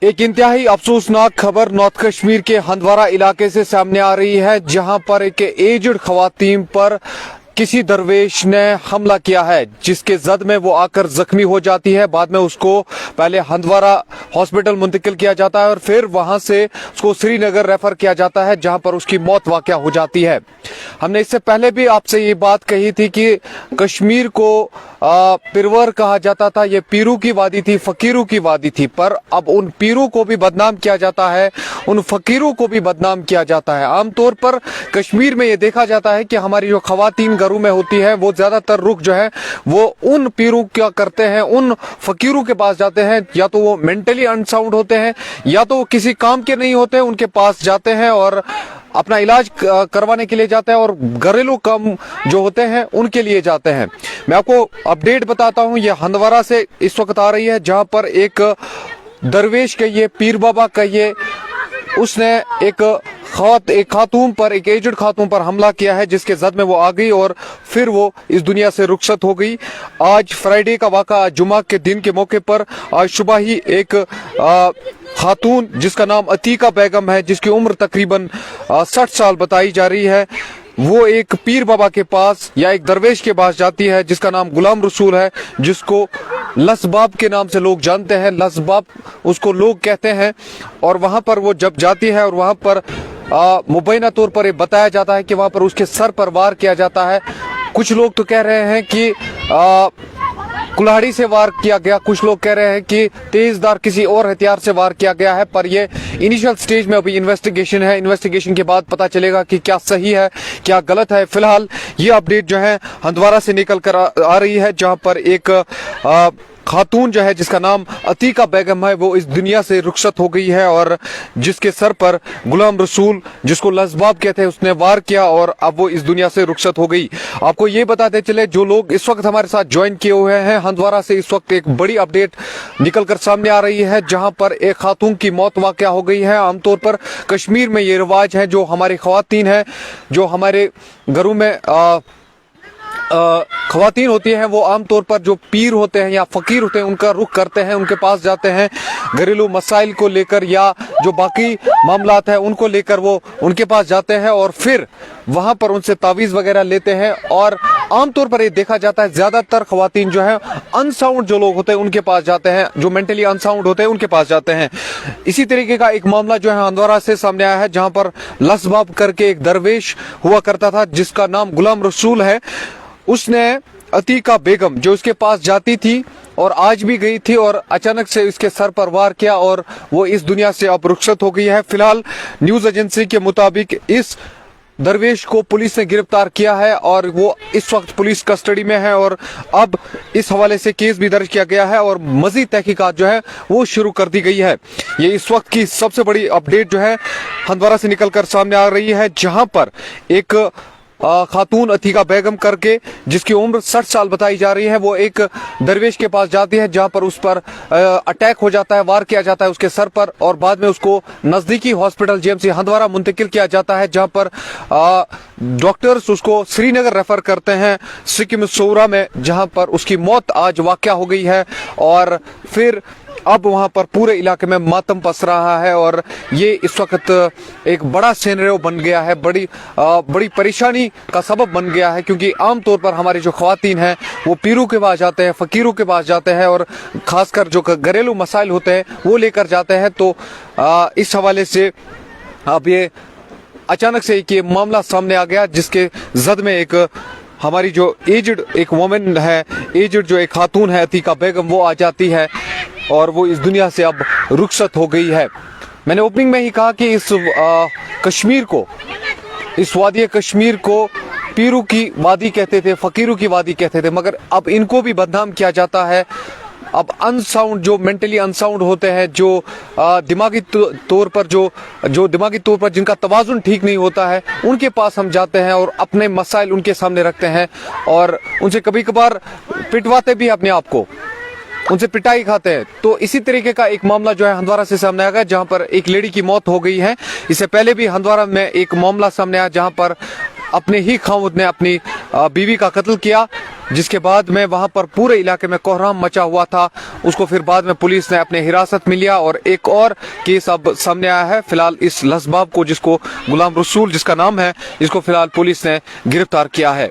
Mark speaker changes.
Speaker 1: एक इंतहाई अफसोसनाक खबर नॉर्थ कश्मीर के हंदवारा इलाके से सामने आ रही है, जहां पर एक एजड खवातीन पर किसी दरवेश ने हमला किया है, जिसके जद में वो आकर जख्मी हो जाती है। बाद में उसको पहले हंदवारा हॉस्पिटल मुंतकिल किया जाता है और फिर वहां से उसको श्रीनगर रेफर किया जाता है, जहां पर उसकी मौत वाक़या हो जाती है। हमने इससे पहले भी आपसे ये बात कही थी कि कश्मीर को पिरवर कहा जाता था, ये पीरू की वादी थी, फकीरों की वादी थी, पर अब उन पीरों को भी बदनाम किया जाता है, उन फकीरों को भी बदनाम किया जाता है। आमतौर पर कश्मीर में ये देखा जाता है कि हमारी जो खवातीन घरों में होती है वो ज्यादातर रुख जो है वो उन पीरों क्या करते हैं, उन फकीरों के पास जाते हैं, या तो वो मेंटली अनसाउंड होते हैं या तो वो किसी काम के नहीं होते, उनके पास जाते हैं और अपना इलाज करवाने के लिए जाते हैं और घरेलू काम जो होते हैं उनके लिए जाते हैं। मैं आपको अपडेट बताता हूं, ये हंदवारा से इस वक्त आ रही है, जहां पर एक दरवेश कहिए, पीर बाबा कहिए, उसने एक खातून पर, एक एजड खातून पर हमला किया है, जिसके जद में वो आ गई और फिर वो इस दुनिया से रुखसत हो गई। आज फ्राइडे का वाक़ा, जुमा के दिन के मौके पर आज सुबह ही एक खातून जिसका नाम अतीका बेगम है, जिसकी उम्र तकरीबन 60 साल बताई जा रही है, वो एक पीर बाबा के पास या एक दरवेश के पास जाती है जिसका नाम गुलाम रसूल है, जिसको लसबाब के नाम से लोग जानते हैं, लसबाब उसको लोग कहते हैं। और वहां पर वो जब जाती है और वहां पर मुबैना तौर पर ये बताया जाता है कि वहां पर उसके सर पर वार किया जाता है। कुछ लोग तो कह रहे हैं कि कुल्हाड़ी से वार किया गया, कुछ लोग कह रहे हैं कि तेजदार किसी और हथियार से वार किया गया है, पर ये इनिशियल स्टेज में अभी इन्वेस्टिगेशन है। इन्वेस्टिगेशन के बाद पता चलेगा कि क्या सही है क्या गलत है। फिलहाल ये अपडेट जो है हंदवारा से निकल कर आ रही है, जहां पर एक खातून जो है जिसका नाम अतीका बेगम है, वो इस दुनिया से रुखसत हो गई है और जिसके सर पर गुलाम रसूल, जिसको लसबाब कहते हैं, उसने वार किया और अब वो इस दुनिया से रुखसत हो गई। आपको ये बताते चले, जो लोग इस वक्त हमारे साथ ज्वाइन किए हुए हैं, हंदवारा से इस वक्त एक बड़ी अपडेट निकल कर सामने आ रही है, जहां पर एक खातून की मौत वाक़या हो गई है। आमतौर पर कश्मीर में ये रिवाज है, जो हमारी खवातीन है, जो हमारे घरों में खवातीन होती हैं, वो आमतौर पर जो पीर होते हैं या फकीर होते हैं उनका रुख करते हैं, उनके पास जाते हैं घरेलू मसाइल को लेकर या जो बाकी मामलात हैं उनको लेकर वो उनके पास जाते हैं और फिर वहां पर उनसे तावीज़ वगैरह लेते हैं। और आमतौर पर ये देखा जाता है ज्यादातर खवातीन जो है अनसाउंड जो लोग होते हैं उनके पास जाते हैं, जो मेंटली अनसाउंड होते हैं उनके पास जाते हैं। इसी तरीके का एक मामला जो है हंदवारा से सामने आया है, जहां पर लसबाब करके एक दरवेश हुआ करता था जिसका नाम गुलाम रसूल है। उसने अतीका बेगम जो उसके पास जाती थी और आज भी गई थी और अचानक से इसके सर पर वार किया और वो इस दुनिया से अब रुखसत हो गई है। फिलहाल न्यूज एजेंसी के मुताबिक इस दरवेश को पुलिस ने गिरफ्तार किया है और वो इस वक्त पुलिस कस्टडी में है और अब इस हवाले से केस भी दर्ज किया गया है और मजीद तहकीकात जो है वो शुरू कर दी गई है। ये इस वक्त की सबसे बड़ी अपडेट जो है हंदवारा से निकलकर सामने आ रही है, जहां पर एक खातून अतीका बेगम करके जिसकी उम्र 60 साल बताई जा रही है, वो एक दरवेश के पास जाती है, जहां पर उस पर अटैक हो जाता है, वार किया जाता है उसके सर पर और बाद में उसको नजदीकी हॉस्पिटल जेएमसी हंदवारा मुंतकिल किया जाता है, जहां पर डॉक्टर्स उसको श्रीनगर रेफर करते हैं सिक्किम सोरा में, जहां पर उसकी मौत आज वाक़या हो गई है। और फिर अब वहां पर पूरे इलाके में मातम पस रहा है और ये इस वक्त एक बड़ा सिनेरियो बन गया है, बड़ी परेशानी का सबब बन गया है, क्योंकि आमतौर पर हमारी जो खवातीन हैं वो पीरों के पास जाते हैं, फकीरों के पास जाते हैं और खासकर जो घरेलू मसाइल होते हैं वो लेकर जाते हैं। तो इस हवाले से अब ये अचानक से एक ये मामला सामने आ गया, जिसके जद में एक हमारी जो एजड एक वुमेन है, एजड जो एक खातून है अतीका बेगम, वो आ जाती है और वो इस दुनिया से अब रुखसत हो गई है। मैंने ओपनिंग में ही कहा कि इस कश्मीर को, इस वादी कश्मीर को पीरों की वादी कहते थे, फकीरों की वादी कहते थे, मगर अब इनको भी बदनाम किया जाता है। अब अनसाउंड, जो मेंटली अनसाउंड होते हैं, जो दिमागी तौर पर जो दिमागी तौर पर जिनका तवाजुन ठीक नहीं होता है, उनके पास हम जाते हैं और अपने मसाइल उनके सामने रखते हैं और उनसे कभी कभार पिटवाते भी अपने आप को, उनसे पिटाई खाते हैं। तो इसी तरीके का एक मामला जो है हंदवारा से सामने आ गया, जहां पर एक लेडी की मौत हो गई है। इससे पहले भी हंदवारा में एक मामला सामने आया, जहां पर अपने ही खामुद ने अपनी बीवी का कत्ल किया जिसके बाद में वहां पर पूरे इलाके में कोहराम मचा हुआ था। उसको फिर बाद में पुलिस ने अपने हिरासत में लिया और एक और केस अब सामने आया है। फिलहाल इस लसबाब को, जिसको गुलाम रसूल जिसका नाम है, इसको फिलहाल पुलिस ने गिरफ्तार किया है।